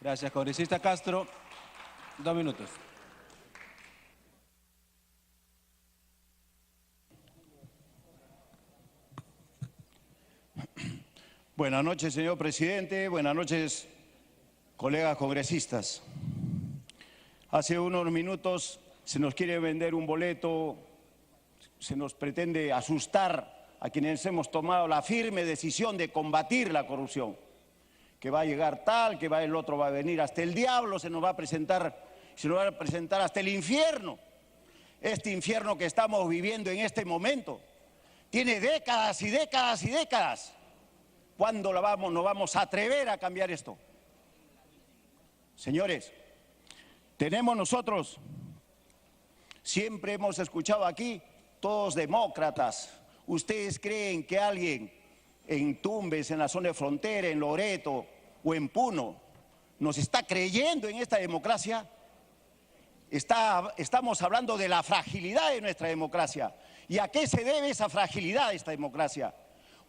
Gracias, congresista Castro. 2 minutos. Buenas noches, señor presidente. Buenas noches, colegas congresistas. Hace unos minutos se nos quiere vender un boleto, se nos pretende asustar a quienes hemos tomado la firme decisión de combatir la corrupción. Que va a llegar tal, que el otro va a venir hasta el diablo, se nos va a presentar hasta el infierno. Este infierno que estamos viviendo en este momento tiene décadas y décadas y décadas. ¿Cuándo nos vamos a atrever a cambiar esto? Señores, tenemos nosotros, siempre hemos escuchado aquí, todos demócratas. ¿Ustedes creen que alguien en Tumbes, en la zona de frontera, en Loreto o en Puno, nos está creyendo en esta democracia? Estamos hablando de la fragilidad de nuestra democracia. ¿Y a qué se debe esa fragilidad de esta democracia?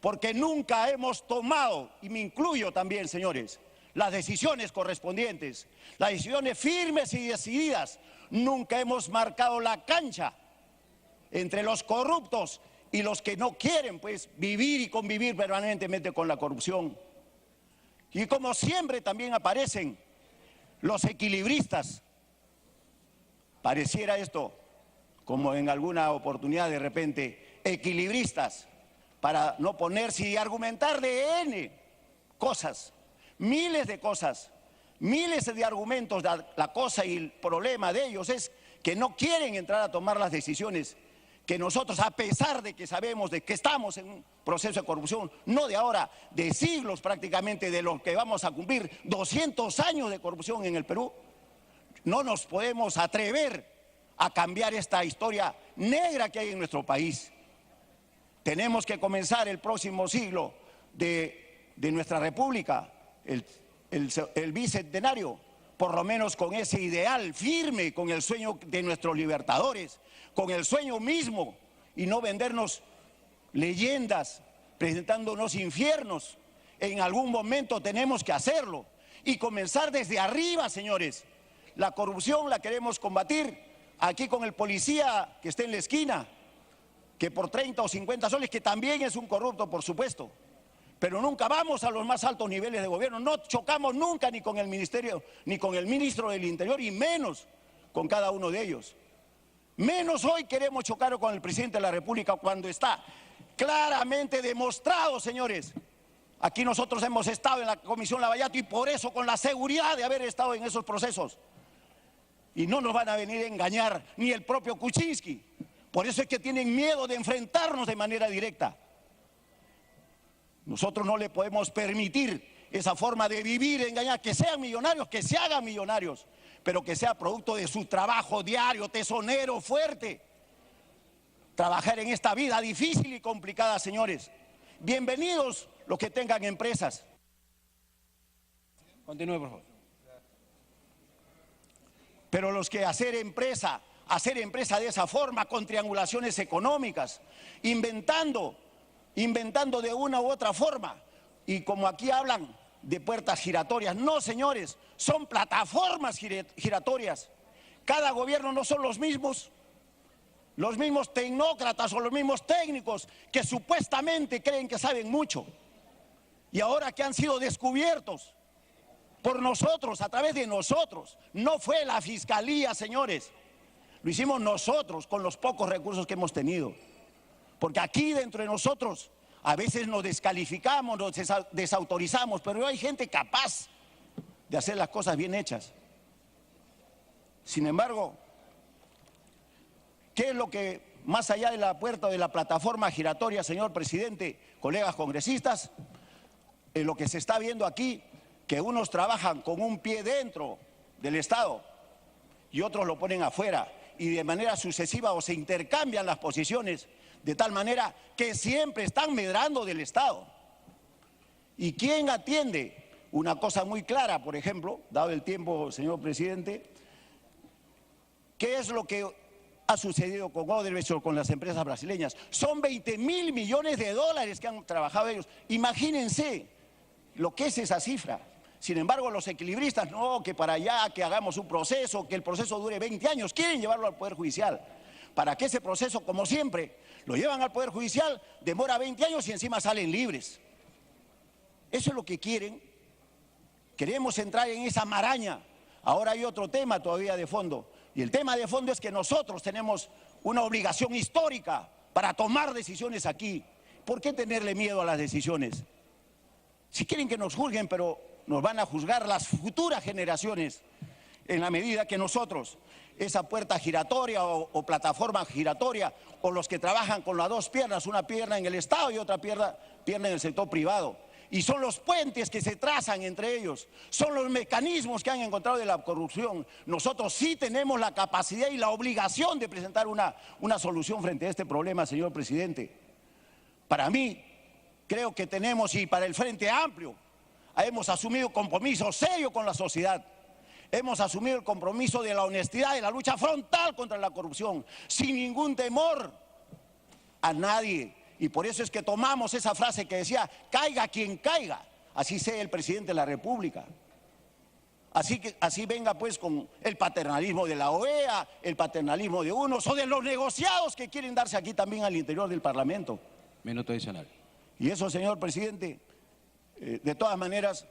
Porque nunca hemos tomado, y me incluyo también, señores, las decisiones correspondientes, las decisiones firmes y decididas. Nunca hemos marcado la cancha entre los corruptos y los que no quieren, pues, vivir y convivir permanentemente con la corrupción. Y como siempre también aparecen los equilibristas. Pareciera esto, como en alguna oportunidad de repente, equilibristas, para no ponerse y argumentar de N cosas, miles de cosas, miles de argumentos. La cosa y el problema de ellos es que no quieren entrar a tomar las decisiones que nosotros, a pesar de que sabemos de que estamos en un proceso de corrupción, no de ahora, de siglos prácticamente, de lo que vamos a cumplir 200 años de corrupción en el Perú, no nos podemos atrever a cambiar esta historia negra que hay en nuestro país. Tenemos que comenzar el próximo siglo de nuestra república, el bicentenario, por lo menos con ese ideal firme, con el sueño de nuestros libertadores, con el sueño mismo, y no vendernos leyendas, presentándonos infiernos. En algún momento tenemos que hacerlo y comenzar desde arriba, señores. La corrupción la queremos combatir aquí con el policía que está en la esquina, que por 30 o 50 soles, que también es un corrupto, por supuesto, pero nunca vamos a los más altos niveles de gobierno, no chocamos nunca ni con el ministerio, ni con el ministro del Interior, y menos con cada uno de ellos. Menos hoy queremos chocar con el presidente de la República, cuando está claramente demostrado, señores. Aquí nosotros hemos estado en la Comisión Lavallato, y por eso, con la seguridad de haber estado en esos procesos, y no nos van a venir a engañar ni el propio Kuczynski. Por eso es que tienen miedo de enfrentarnos de manera directa. Nosotros no le podemos permitir esa forma de vivir, engañar, que sean millonarios, que se hagan millonarios, pero que sea producto de su trabajo diario, tesonero, fuerte. Trabajar en esta vida difícil y complicada, señores. Bienvenidos los que tengan empresas. Continúe, por favor. Pero los que hacer empresa de esa forma, con triangulaciones económicas, inventando de una u otra forma, y como aquí hablan de puertas giratorias, no, señores, son plataformas giratorias. Cada gobierno no son los mismos tecnócratas o los mismos técnicos que supuestamente creen que saben mucho, y ahora que han sido descubiertos por nosotros, a través de nosotros. No fue la fiscalía, señores, lo hicimos nosotros con los pocos recursos que hemos tenido. Porque aquí dentro de nosotros a veces nos descalificamos, nos desautorizamos, pero hay gente capaz de hacer las cosas bien hechas. Sin embargo, ¿qué es lo que, más allá de la puerta de la plataforma giratoria, señor presidente, colegas congresistas, lo que se está viendo aquí, que unos trabajan con un pie dentro del Estado y otros lo ponen afuera, y de manera sucesiva o se intercambian las posiciones, de tal manera que siempre están medrando del Estado? ¿Y quién atiende? Una cosa muy clara, por ejemplo, dado el tiempo, señor presidente, ¿qué es lo que ha sucedido con Odebrecht o con las empresas brasileñas? Son 20.000 millones de dólares que han trabajado ellos. Imagínense lo que es esa cifra. Sin embargo, los equilibristas, no, que para allá, que hagamos un proceso, que el proceso dure 20 años, quieren llevarlo al Poder Judicial. Para que ese proceso, como siempre, lo llevan al Poder Judicial, demora 20 años y encima salen libres. Eso es lo que quieren. Queremos entrar en esa maraña. Ahora hay otro tema todavía de fondo. Y el tema de fondo es que nosotros tenemos una obligación histórica para tomar decisiones aquí. ¿Por qué tenerle miedo a las decisiones? Si quieren que nos juzguen, pero nos van a juzgar las futuras generaciones en la medida que nosotros, esa puerta giratoria o plataforma giratoria, o los que trabajan con las dos piernas, una pierna en el Estado y otra pierna en el sector privado. Y son los puentes que se trazan entre ellos, son los mecanismos que han encontrado de la corrupción. Nosotros sí tenemos la capacidad y la obligación de presentar una solución frente a este problema, señor presidente. Para mí, creo que tenemos, y para el Frente Amplio, hemos asumido compromiso serio con la sociedad. Hemos asumido el compromiso de la honestidad, de la lucha frontal contra la corrupción, sin ningún temor a nadie. Y por eso es que tomamos esa frase que decía, caiga quien caiga, así sea el presidente de la República. Así venga pues con el paternalismo de la OEA, el paternalismo de unos o de los negociados que quieren darse aquí también al interior del Parlamento. Minuto adicional. Y eso, señor presidente, de todas maneras,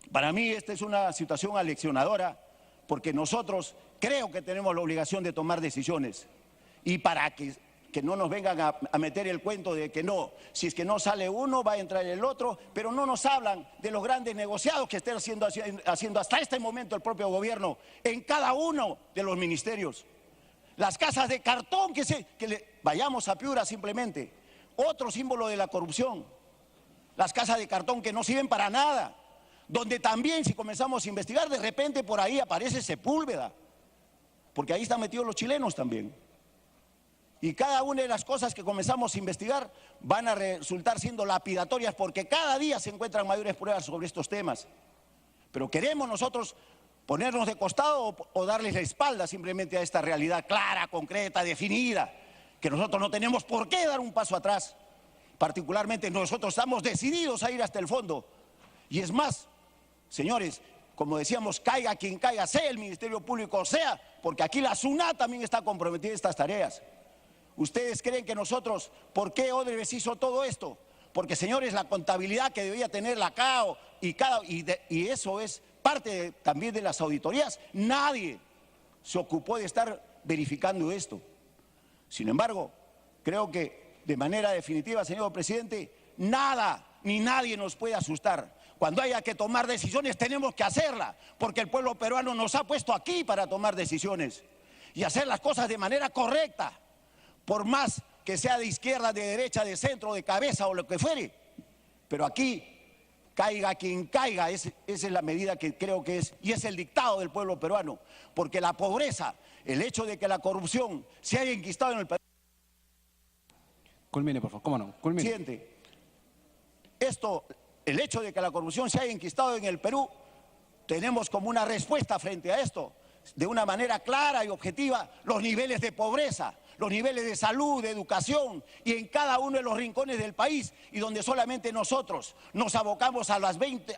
para mí esta es una situación aleccionadora, porque nosotros creo que tenemos la obligación de tomar decisiones. Y para que no nos vengan a meter el cuento de que no, si es que no sale uno, va a entrar el otro, pero no nos hablan de los grandes negociados que está haciendo hasta este momento el propio gobierno en cada uno de los ministerios. Las casas de cartón vayamos a Piura simplemente, otro símbolo de la corrupción. Las casas de cartón que no sirven para nada, donde también si comenzamos a investigar, de repente por ahí aparece Sepúlveda, porque ahí están metidos los chilenos también. Y cada una de las cosas que comenzamos a investigar van a resultar siendo lapidatorias, porque cada día se encuentran mayores pruebas sobre estos temas. Pero queremos nosotros ponernos de costado o darles la espalda simplemente a esta realidad clara, concreta, definida, que nosotros no tenemos por qué dar un paso atrás. Particularmente nosotros estamos decididos a ir hasta el fondo. Y es más, señores, como decíamos, caiga quien caiga, sea el Ministerio Público, sea, porque aquí la SUNAT también está comprometida en estas tareas. ¿Ustedes creen que nosotros, por qué Odebrecht hizo todo esto? Porque, señores, la contabilidad que debía tener la CAO y eso es parte también de las auditorías, nadie se ocupó de estar verificando esto. Sin embargo, creo que de manera definitiva, señor presidente, nada ni nadie nos puede asustar. Cuando haya que tomar decisiones tenemos que hacerla, porque el pueblo peruano nos ha puesto aquí para tomar decisiones y hacer las cosas de manera correcta. Por más que sea de izquierda, de derecha, de centro, de cabeza o lo que fuere. Pero aquí, caiga quien caiga, esa es la medida que creo que es, y es el dictado del pueblo peruano. Porque la pobreza, el hecho de que la corrupción se haya enquistado en el país. Culmine, por favor. ¿Cómo no? Culmine. Presidente, el hecho de que la corrupción se haya enquistado en el Perú, tenemos como una respuesta frente a esto, de una manera clara y objetiva, los niveles de pobreza, los niveles de salud, de educación, y en cada uno de los rincones del país, y donde solamente nosotros nos abocamos a las 20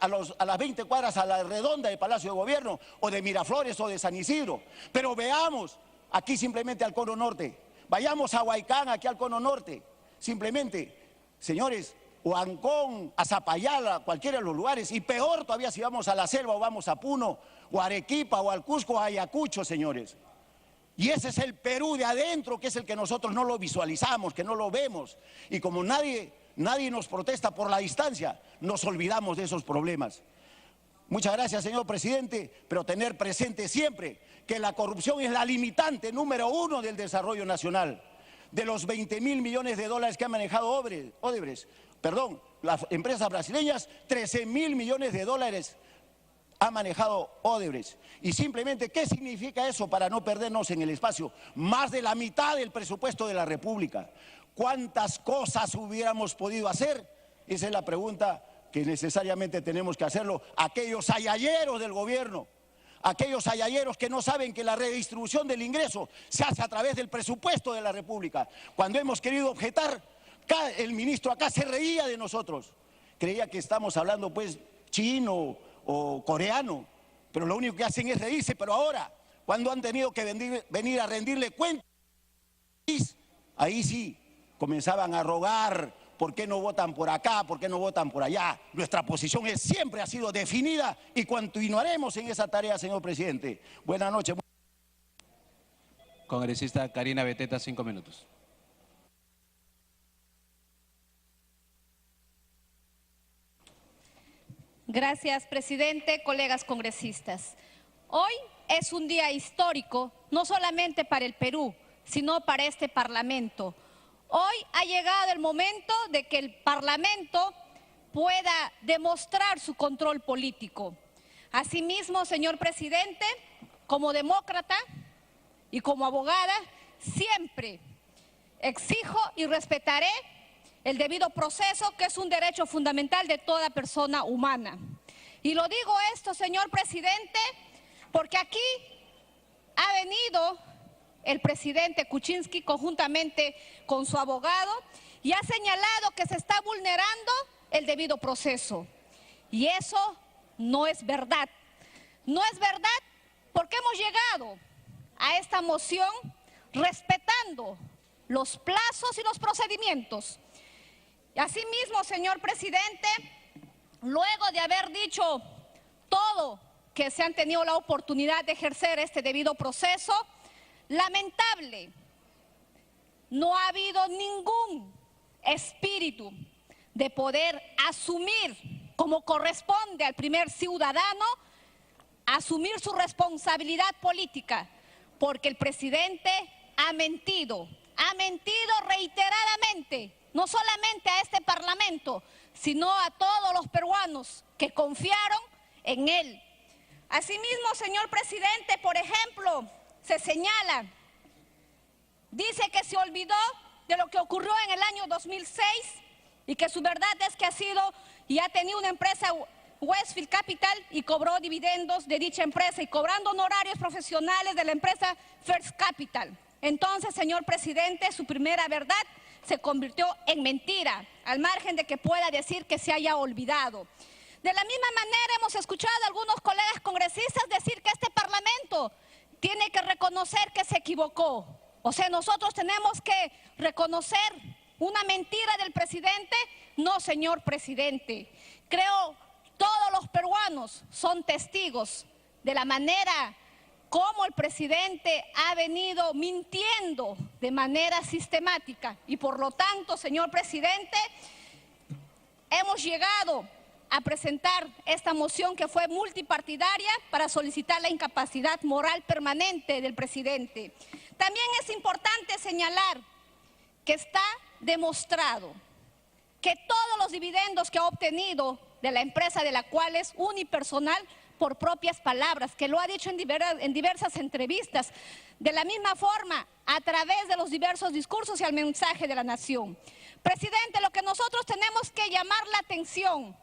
cuadras a la redonda del Palacio de Gobierno, o de Miraflores o de San Isidro. Pero veamos aquí simplemente al Cono Norte, vayamos a Huaycán, aquí al Cono Norte, simplemente, señores, o a Ancón, a Zapayala, cualquiera de los lugares, y peor todavía si vamos a la selva o vamos a Puno, o a Arequipa, o al Cusco, o a Ayacucho, señores. Y ese es el Perú de adentro, que es el que nosotros no lo visualizamos, que no lo vemos. Y como nadie nos protesta por la distancia, nos olvidamos de esos problemas. Muchas gracias, señor presidente, pero tener presente siempre que la corrupción es la limitante número 1 del desarrollo nacional. De los 20.000 millones de dólares que ha manejado Odebrecht, las empresas brasileñas, 13.000 millones de dólares ha manejado Odebrecht. Y simplemente, ¿qué significa eso para no perdernos en el espacio? Más de la mitad del presupuesto de la República. ¿Cuántas cosas hubiéramos podido hacer? Esa es la pregunta que necesariamente tenemos que hacerlo. Aquellos ayayeros del gobierno, aquellos ayayeros que no saben que la redistribución del ingreso se hace a través del presupuesto de la República. Cuando hemos querido objetar, el ministro acá se reía de nosotros. Creía que estamos hablando pues chino o coreano, pero lo único que hacen es reírse. Pero ahora, cuando han tenido que venir a rendirle cuentas, ahí sí comenzaban a rogar, ¿por qué no votan por acá? ¿Por qué no votan por allá? Nuestra posición siempre ha sido definida y continuaremos en esa tarea, señor presidente. Buenas noches. Congresista Karina Beteta, 5 minutos. Gracias, presidente, colegas congresistas. Hoy es un día histórico, no solamente para el Perú, sino para este Parlamento. Hoy ha llegado el momento de que el Parlamento pueda demostrar su control político. Asimismo, señor presidente, como demócrata y como abogada, siempre exijo y respetaré el debido proceso, que es un derecho fundamental de toda persona humana. Y lo digo esto, señor presidente, porque aquí ha venido el presidente Kuczynski conjuntamente con su abogado y ha señalado que se está vulnerando el debido proceso. Y eso no es verdad. No es verdad porque hemos llegado a esta moción respetando los plazos y los procedimientos. Asimismo, señor presidente, luego de haber dicho todo que se han tenido la oportunidad de ejercer este debido proceso, lamentable, no ha habido ningún espíritu de poder asumir, como corresponde al primer ciudadano, asumir su responsabilidad política, porque el presidente ha mentido reiteradamente, no solamente a este Parlamento, sino a todos los peruanos que confiaron en él. Asimismo, señor presidente, por ejemplo, se señala, dice que se olvidó de lo que ocurrió en el año 2006 y que su verdad es que ha sido y ha tenido una empresa Westfield Capital y cobró dividendos de dicha empresa y cobrando honorarios profesionales de la empresa First Capital. Entonces, señor presidente, su primera verdad se convirtió en mentira, al margen de que pueda decir que se haya olvidado. De la misma manera hemos escuchado a algunos colegas congresistas decir que este Parlamento tiene que reconocer que se equivocó. O sea, nosotros tenemos que reconocer una mentira del presidente. No, señor presidente. Creo todos los peruanos son testigos de la manera como el presidente ha venido mintiendo de manera sistemática. Y por lo tanto, señor presidente, hemos llegado a presentar esta moción que fue multipartidaria para solicitar la incapacidad moral permanente del presidente. También es importante señalar que está demostrado que todos los dividendos que ha obtenido de la empresa de la cual es unipersonal, por propias palabras, que lo ha dicho en diversas entrevistas, de la misma forma, a través de los diversos discursos y el mensaje de la nación. Presidente, lo que nosotros tenemos que llamar la atención,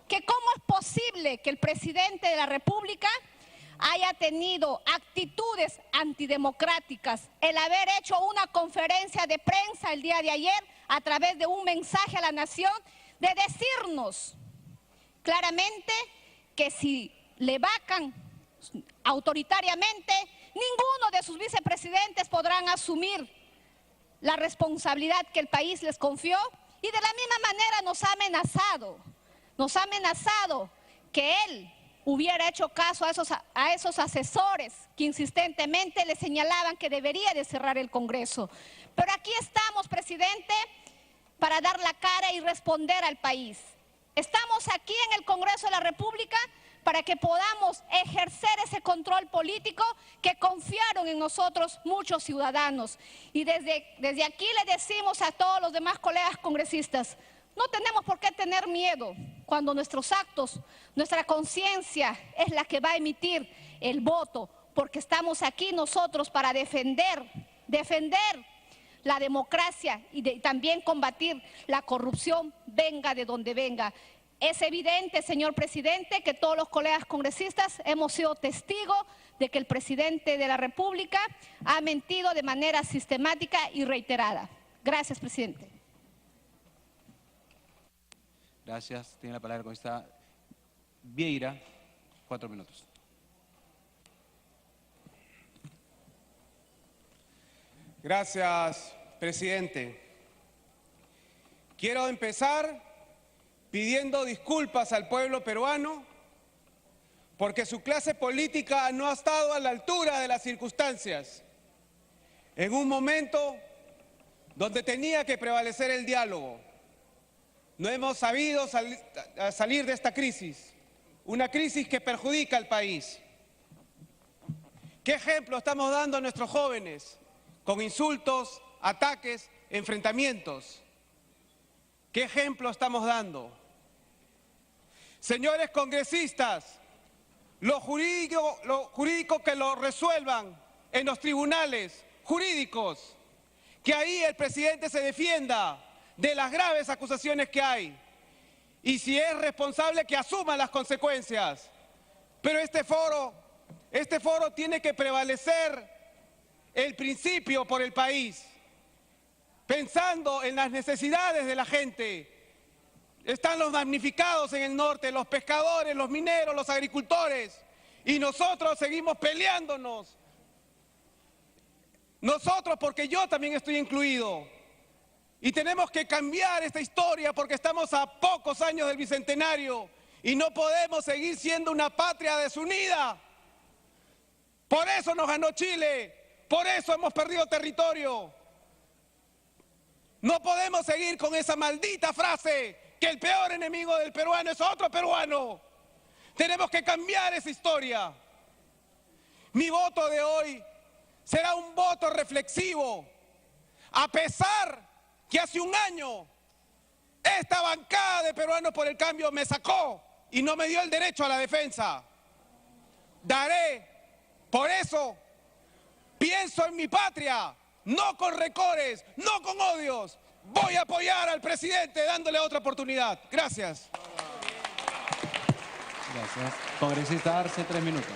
que cómo es posible que el presidente de la República haya tenido actitudes antidemocráticas, el haber hecho una conferencia de prensa el día de ayer a través de un mensaje a la nación, de decirnos claramente que si le vacan autoritariamente, ninguno de sus vicepresidentes podrán asumir la responsabilidad que el país les confió, y de la misma manera nos ha amenazado que él hubiera hecho caso a esos asesores que insistentemente le señalaban que debería de cerrar el Congreso. Pero aquí estamos, presidente, para dar la cara y responder al país. Estamos aquí en el Congreso de la República para que podamos ejercer ese control político que confiaron en nosotros muchos ciudadanos. Y desde aquí le decimos a todos los demás colegas congresistas, no tenemos por qué tener miedo cuando nuestros actos, nuestra conciencia es la que va a emitir el voto, porque estamos aquí nosotros para defender la democracia y también combatir la corrupción, venga de donde venga. Es evidente, señor presidente, que todos los colegas congresistas hemos sido testigos de que el presidente de la República ha mentido de manera sistemática y reiterada. Gracias, presidente. Gracias. Tiene la palabra el congresista Vieira, 4 minutos. Gracias, presidente. Quiero empezar pidiendo disculpas al pueblo peruano porque su clase política no ha estado a la altura de las circunstancias. En un momento donde tenía que prevalecer el diálogo, no hemos sabido salir de esta crisis, una crisis que perjudica al país. ¿Qué ejemplo estamos dando a nuestros jóvenes? Con insultos, ataques, enfrentamientos. ¿Qué ejemplo estamos dando? Señores congresistas, lo jurídico que lo resuelvan en los tribunales jurídicos, que ahí el presidente se defienda de las graves acusaciones que hay. Y si es responsable, que asuma las consecuencias. Pero este foro tiene que prevalecer el principio por el país, pensando en las necesidades de la gente. Están los damnificados en el norte, los pescadores, los mineros, los agricultores, y nosotros seguimos peleándonos. Nosotros, porque yo también estoy incluido, y tenemos que cambiar esta historia porque estamos a pocos años del bicentenario y no podemos seguir siendo una patria desunida. Por eso nos ganó Chile. Por eso hemos perdido territorio. No podemos seguir con esa maldita frase que el peor enemigo del peruano es otro peruano. Tenemos que cambiar esa historia. Mi voto de hoy será un voto reflexivo. A pesar que hace un año esta bancada de Peruanos por el Cambio me sacó y no me dio el derecho a la defensa. Por eso, pienso en mi patria, no con rencores, no con odios. Voy a apoyar al presidente dándole otra oportunidad. Gracias. Gracias. Congresista Arce, 3 minutos.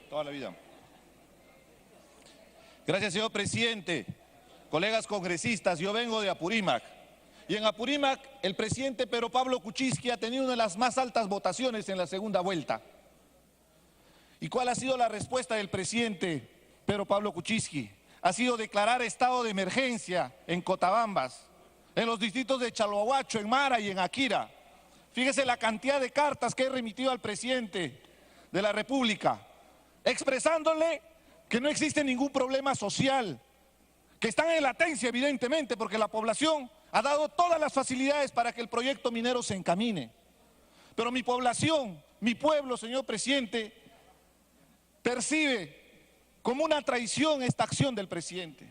Toda la vida. Gracias, señor presidente. Colegas congresistas, yo vengo de Apurímac. Y en Apurímac, el presidente Pedro Pablo Kuczynski ha tenido una de las más altas votaciones en la segunda vuelta. ¿Y cuál ha sido la respuesta del presidente Pedro Pablo Kuczynski? Ha sido declarar estado de emergencia en Cotabambas, en los distritos de Chalhuahuacho, en Mara y en Akira. Fíjese la cantidad de cartas que he remitido al presidente de la República, expresándole que no existe ningún problema social, que están en latencia evidentemente porque la población ha dado todas las facilidades para que el proyecto minero se encamine. Pero mi población, mi pueblo, señor presidente, percibe como una traición esta acción del presidente.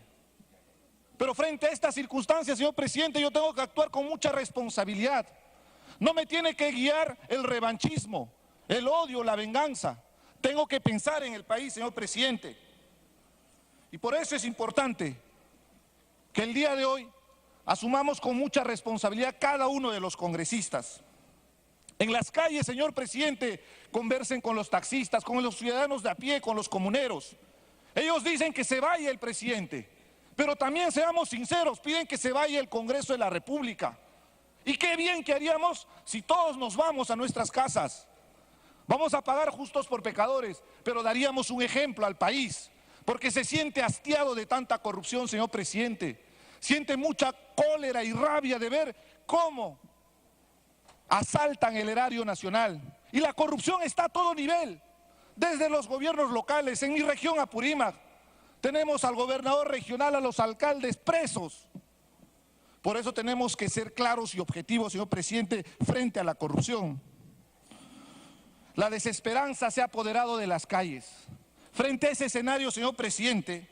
Pero frente a estas circunstancias, señor presidente, yo tengo que actuar con mucha responsabilidad. No me tiene que guiar el revanchismo, el odio, la venganza. Tengo que pensar en el país, señor presidente. Y por eso es importante que el día de hoy asumamos con mucha responsabilidad cada uno de los congresistas. En las calles, señor presidente, conversen con los taxistas, con los ciudadanos de a pie, con los comuneros. Ellos dicen que se vaya el presidente, pero también seamos sinceros, piden que se vaya el Congreso de la República. Y qué bien que haríamos si todos nos vamos a nuestras casas. Vamos a pagar justos por pecadores, pero daríamos un ejemplo al país, porque se siente hastiado de tanta corrupción, señor presidente. Siente mucha cólera y rabia de ver cómo asaltan el erario nacional. Y la corrupción está a todo nivel, desde los gobiernos locales. En mi región, Apurímac, tenemos al gobernador regional, a los alcaldes presos. Por eso tenemos que ser claros y objetivos, señor presidente, frente a la corrupción. La desesperanza se ha apoderado de las calles. Frente a ese escenario, señor presidente,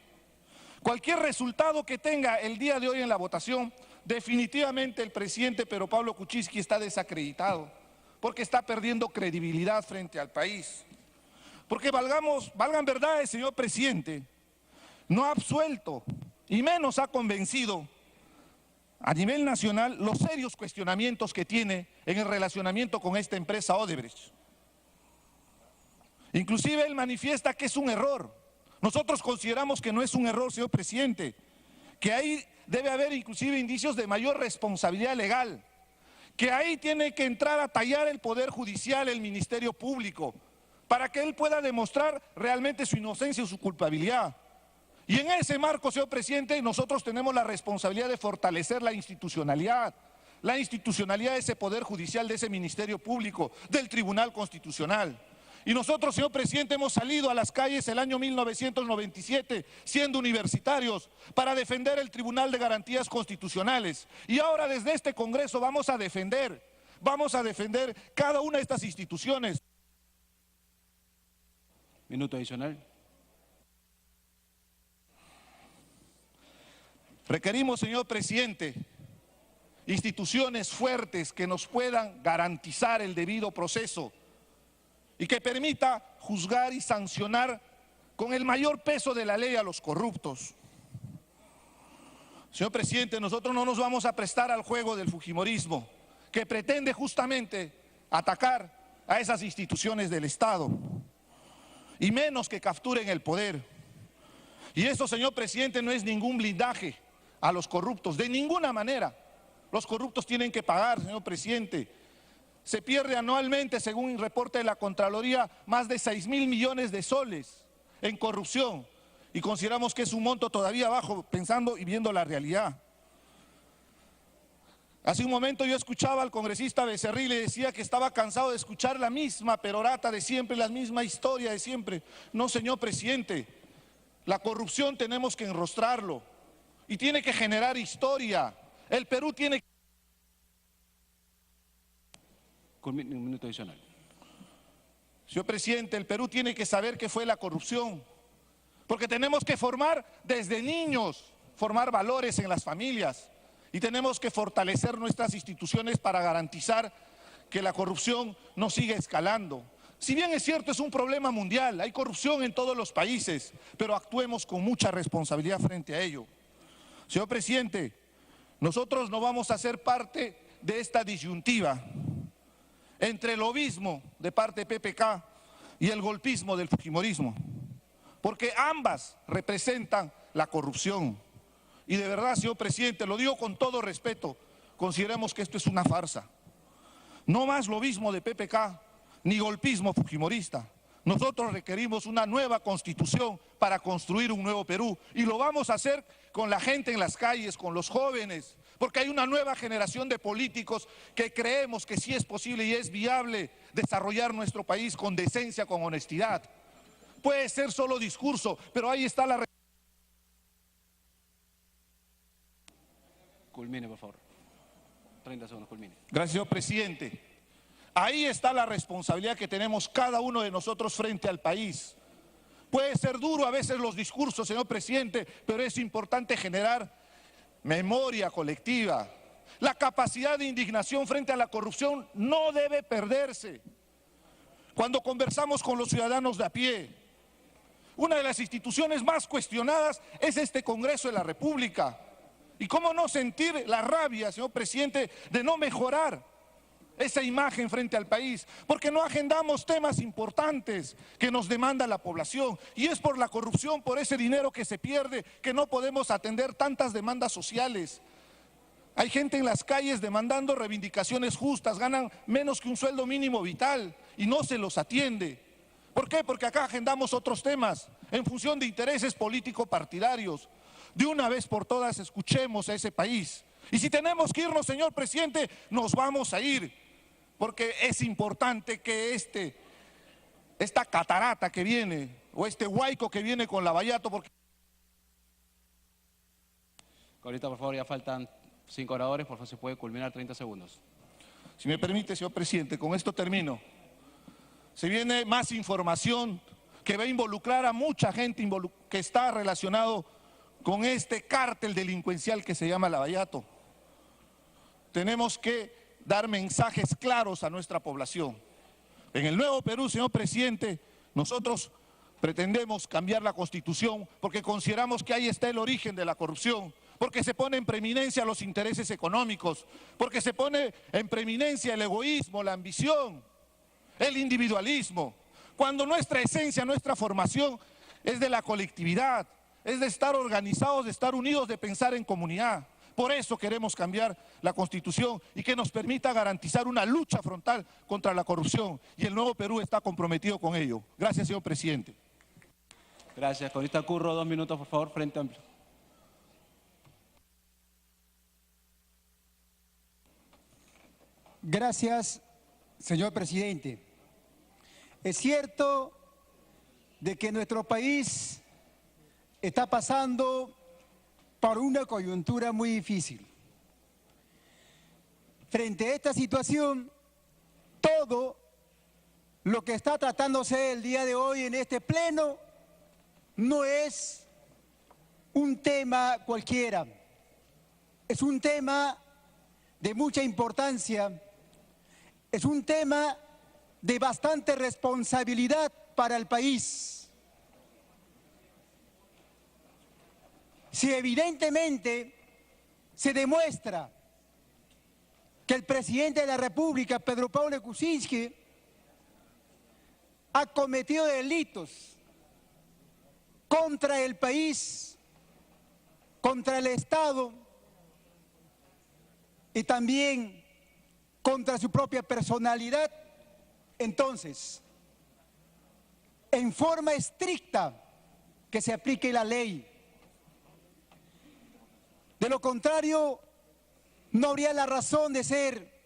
cualquier resultado que tenga el día de hoy en la votación, definitivamente el presidente Pedro Pablo Kuczynski está desacreditado, porque está perdiendo credibilidad frente al país. Porque valgan verdades, señor presidente, no ha absuelto y menos ha convencido a nivel nacional los serios cuestionamientos que tiene en el relacionamiento con esta empresa Odebrecht. Inclusive él manifiesta que es un error. Nosotros consideramos que no es un error, señor presidente, que ahí debe haber inclusive indicios de mayor responsabilidad legal, que ahí tiene que entrar a tallar el Poder Judicial, el Ministerio Público, para que él pueda demostrar realmente su inocencia o su culpabilidad. Y en ese marco, señor presidente, nosotros tenemos la responsabilidad de fortalecer la institucionalidad de ese Poder Judicial, de ese Ministerio Público, del Tribunal Constitucional. Y nosotros, señor presidente, hemos salido a las calles el año 1997, siendo universitarios, para defender el Tribunal de Garantías Constitucionales. Y ahora desde este Congreso vamos a defender cada una de estas instituciones. Minuto adicional. Requerimos, señor presidente, instituciones fuertes que nos puedan garantizar el debido proceso y que permita juzgar y sancionar con el mayor peso de la ley a los corruptos. Señor presidente, nosotros no nos vamos a prestar al juego del fujimorismo, que pretende justamente atacar a esas instituciones del Estado, y menos que capturen el poder. Y eso, señor presidente, no es ningún blindaje a los corruptos, de ninguna manera. Los corruptos tienen que pagar, señor presidente. Se pierde anualmente, según el reporte de la Contraloría, más de 6.000 millones de soles en corrupción. Y consideramos que es un monto todavía bajo, pensando y viendo la realidad. Hace un momento yo escuchaba al congresista Becerril y le decía que estaba cansado de escuchar la misma perorata de siempre, la misma historia de siempre. No, señor presidente, la corrupción tenemos que enrostrarlo y tiene que generar historia. El Perú tiene que... Un minuto adicional. Señor presidente, el Perú tiene que saber qué fue la corrupción, porque tenemos que formar desde niños, formar valores en las familias, y tenemos que fortalecer nuestras instituciones para garantizar que la corrupción no siga escalando. Si bien es cierto, es un problema mundial, hay corrupción en todos los países, pero actuemos con mucha responsabilidad frente a ello. Señor presidente, nosotros no vamos a ser parte de esta disyuntiva entre el lobismo de parte de PPK y el golpismo del fujimorismo, porque ambas representan la corrupción. Y de verdad, señor presidente, lo digo con todo respeto, consideremos que esto es una farsa. No más lobismo de PPK ni golpismo fujimorista. Nosotros requerimos una nueva constitución para construir un nuevo Perú, y lo vamos a hacer con la gente en las calles, con los jóvenes, porque hay una nueva generación de políticos que creemos que sí es posible y es viable desarrollar nuestro país con decencia, con honestidad. Puede ser solo discurso, pero ahí está la... Culmine, por favor. 30 segundos, culmine. Gracias, señor presidente. Ahí está la responsabilidad que tenemos cada uno de nosotros frente al país. Puede ser duro a veces los discursos, señor presidente, pero es importante generar memoria colectiva. La capacidad de indignación frente a la corrupción no debe perderse. Cuando conversamos con los ciudadanos de a pie, una de las instituciones más cuestionadas es este Congreso de la República. ¿Y cómo no sentir la rabia, señor presidente, de no mejorar esa imagen frente al país? Porque no agendamos temas importantes que nos demanda la población. Y es por la corrupción, por ese dinero que se pierde, que no podemos atender tantas demandas sociales. Hay gente en las calles demandando reivindicaciones justas, ganan menos que un sueldo mínimo vital y no se los atiende. ¿Por qué? Porque acá agendamos otros temas en función de intereses político-partidarios. De una vez por todas escuchemos a ese país. Y si tenemos que irnos, señor presidente, nos vamos a ir, porque es importante que esta catarata que viene, o este huaico que viene con Lavallato, porque... Ahorita, por favor, ya faltan 5 oradores, por favor, se puede culminar 30 segundos. Si me permite, señor presidente, con esto termino. Se viene más información que va a involucrar a mucha gente que está relacionado con este cártel delincuencial que se llama Lavallato. Tenemos que dar mensajes claros a nuestra población. En el nuevo Perú, señor presidente, nosotros pretendemos cambiar la Constitución porque consideramos que ahí está el origen de la corrupción, porque se pone en preeminencia los intereses económicos, porque se pone en preeminencia el egoísmo, la ambición, el individualismo, cuando nuestra esencia, nuestra formación es de la colectividad, es de estar organizados, de estar unidos, de pensar en comunidad. Por eso queremos cambiar la Constitución y que nos permita garantizar una lucha frontal contra la corrupción. Y el Nuevo Perú está comprometido con ello. Gracias, señor presidente. Gracias. Congresista Curro, 2 minutos, por favor, Frente Amplio. Gracias, señor presidente. Es cierto de que nuestro país está pasando por una coyuntura muy difícil. Frente a esta situación, todo lo que está tratándose el día de hoy en este pleno no es un tema cualquiera, es un tema de mucha importancia, es un tema de bastante responsabilidad para el país. Si evidentemente se demuestra que el presidente de la República, Pedro Pablo Kuczynski, ha cometido delitos contra el país, contra el Estado y también contra su propia personalidad, entonces, en forma estricta, que se aplique la ley. De lo contrario, no habría la razón de ser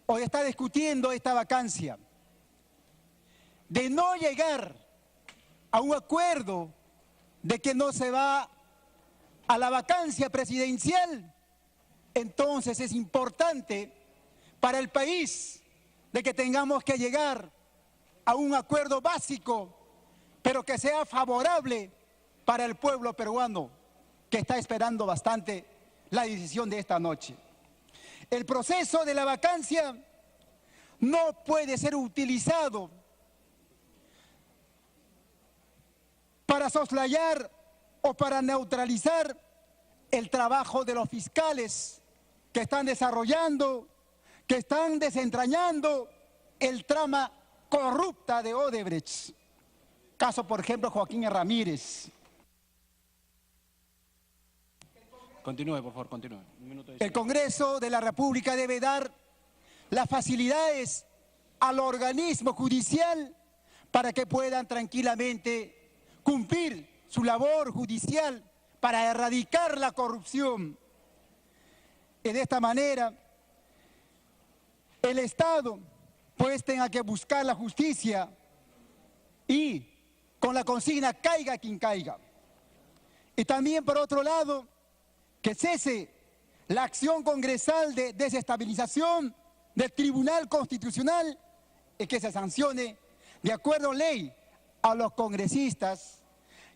o de estar discutiendo esta vacancia. De no llegar a un acuerdo de que no se va a la vacancia presidencial, entonces es importante para el país de que tengamos que llegar a un acuerdo básico, pero que sea favorable para el pueblo peruano, que está esperando bastante la decisión de esta noche. El proceso de la vacancia no puede ser utilizado para soslayar o para neutralizar el trabajo de los fiscales que están desarrollando, que están desentrañando el trama corrupta de Odebrecht. Caso, por ejemplo, Joaquín Ramírez. Continúe, por favor, continúe. El Congreso de la República debe dar las facilidades al organismo judicial para que puedan tranquilamente cumplir su labor judicial para erradicar la corrupción. Y de esta manera, el Estado pues tenga que buscar la justicia y con la consigna caiga quien caiga. Y también, por otro lado, que cese la acción congresal de desestabilización del Tribunal Constitucional y que se sancione de acuerdo a ley a los congresistas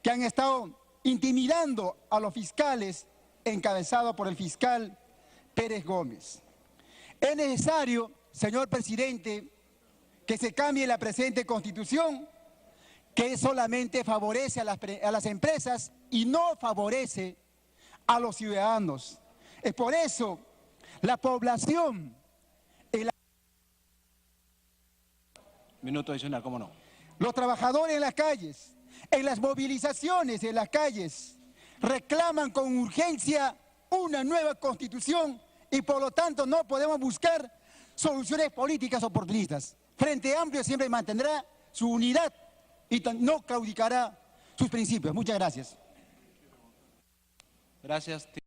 que han estado intimidando a los fiscales encabezados por el fiscal Pérez Gómez. Es necesario, señor presidente, que se cambie la presente Constitución, que solamente favorece a las empresas y no favorece a los ciudadanos. Es por eso la población... Minuto adicional, ¿cómo no? Los trabajadores en las calles, en las movilizaciones en las calles, reclaman con urgencia una nueva Constitución y por lo tanto no podemos buscar soluciones políticas oportunistas. Frente Amplio siempre mantendrá su unidad y no claudicará sus principios. Muchas gracias. Gracias.